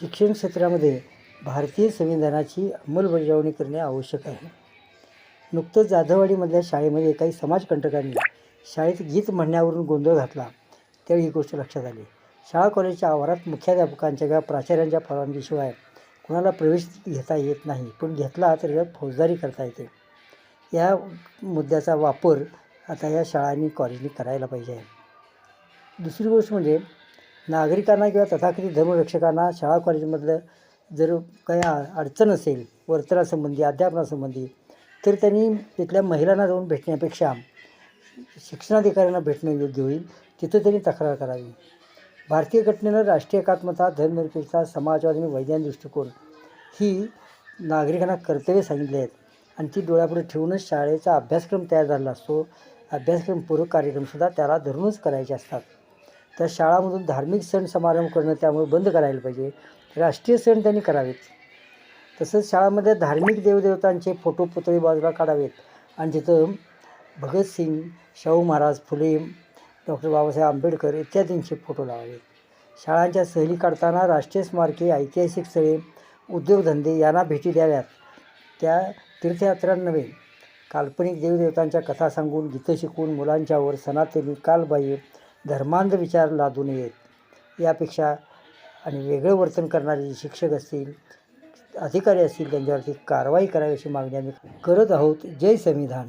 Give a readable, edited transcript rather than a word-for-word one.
शिक्षण क्षेत्रामध्ये भारतीय संविधानाची अंमलबजावणी करणे आवश्यक आहे. नुकतंच जाधववाडीमधल्या शाळेमध्ये काही समाजकंटकांनी शाळेत गीत म्हणण्यावरून गोंधळ घातला. त्यावेळी ही गोष्ट लक्षात आली. शाळा कॉलेजच्या आवारात मुख्याध्यापकांच्या किंवा प्राचार्यांच्या परवानगीशिवाय कुणाला प्रवेश घेता येत नाही, पण घेतला तर यात फौजदारी करता येते. या मुद्द्याचा वापर आता या शाळांनी कॉलेजनी करायला पाहिजे. दुसरी गोष्ट म्हणजे नागरिकांना किंवा तथाकथित धर्मरक्षकांना शाळा कॉलेजमधलं जर काही अडचण असेल वर्तनासंबंधी, अध्यापनासंबंधी, तर त्यांनी तिथल्या महिलांना जाऊन भेटण्यापेक्षा शिक्षणाधिकाऱ्यांना भेटणं योग्य होईल. तिथं त्यांनी तक्रार करावी. भारतीय घटनेनं राष्ट्रीय एकात्मता, धर्मनिरपेक्षता, समाजवाद आणि वैज्ञानिक दृष्टिकोन ही नागरिकांना कर्तव्य सांगितली आहेत आणि ती डोळ्यापुढे ठेवूनच शाळेचा अभ्यासक्रम तयार झालेला असतो. अभ्यासक्रमपूरक कार्यक्रमसुद्धा त्याला धरूनच करायचे असतात. त्या शाळामधून धार्मिक सण समारंभ करणं त्यामुळे बंद करायला पाहिजे. राष्ट्रीय सण त्यांनी करावेत. तसंच शाळामध्ये धार्मिक देवदेवतांचे फोटो पुतळे बाजूला काढावेत आणि तिथं भगतसिंग, शाहू महाराज, फुले, डॉक्टर बाबासाहेब आंबेडकर इत्यादींचे फोटो लावावेत. शाळांच्या सहली काढताना राष्ट्रीय स्मारके, ऐतिहासिक स्थळे, उद्योगधंदे यांना भेटी द्याव्यात. त्या तीर्थयात्रा नव्हे, काल्पनिक देवदेवतांच्या कथा सांगून, गीतं शिकवून मुलांच्यावर सनातनी, कालबाह्य, धर्मांध विचार लादू नयेत. यापेक्षा आणि वेगळं वर्तन करणारे जे शिक्षक असतील, अधिकारी असतील त्यांच्यावरती कारवाई करावी अशी मागणी आम्ही करत आहोत. जय संविधान.